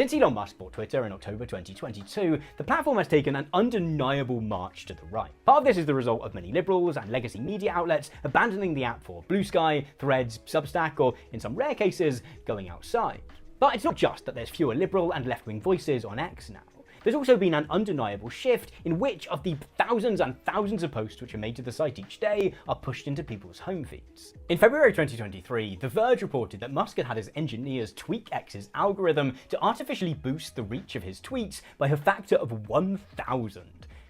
Since Elon Musk bought Twitter in October 2022, the platform has taken an undeniable march to the right. Part of this is the result of many liberals and legacy media outlets abandoning the app for Blue Sky, Threads, Substack, or in some rare cases, going outside. But it's not just that there's fewer liberal and left-wing voices on X now. There's also been an undeniable shift in which of the thousands and thousands of posts which are made to the site each day are pushed into people's home feeds. In February 2023, The Verge reported that Musk had had his engineers tweak X's algorithm to artificially boost the reach of his tweets by a factor of 1,000.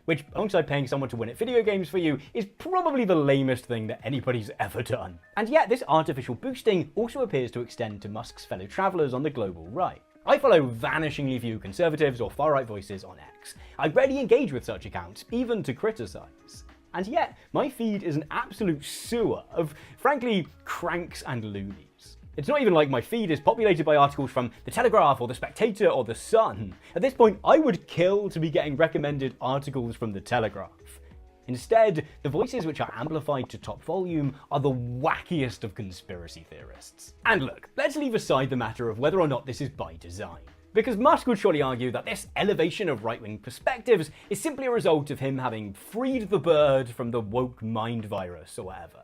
Which, alongside paying someone to win at video games for you, is probably the lamest thing that anybody's ever done. And yet, this artificial boosting also appears to extend to Musk's fellow travelers on the global right. I follow vanishingly few conservatives or far-right voices on X. I rarely engage with such accounts, even to criticize. And yet, my feed is an absolute sewer of, frankly, cranks and loonies. It's not even like my feed is populated by articles from The Telegraph or The Spectator or The Sun. At this point, I would kill to be getting recommended articles from The Telegraph. Instead, the voices which are amplified to top volume are the wackiest of conspiracy theorists. And look, let's leave aside the matter of whether or not this is by design. Because Musk would surely argue that this elevation of right-wing perspectives is simply a result of him having freed the bird from the woke mind virus or whatever.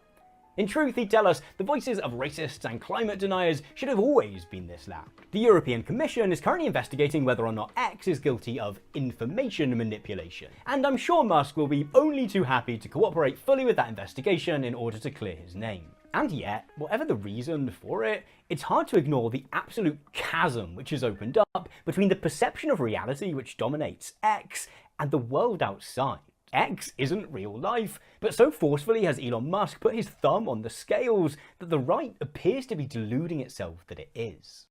In truth, he'd tell us the voices of racists and climate deniers should have always been this loud. The European Commission is currently investigating whether or not X is guilty of information manipulation, and I'm sure Musk will be only too happy to cooperate fully with that investigation in order to clear his name. And yet, whatever the reason for it, it's hard to ignore the absolute chasm which has opened up between the perception of reality which dominates X and the world outside. X isn't real life, but so forcefully has Elon Musk put his thumb on the scales that the right appears to be deluding itself that it is.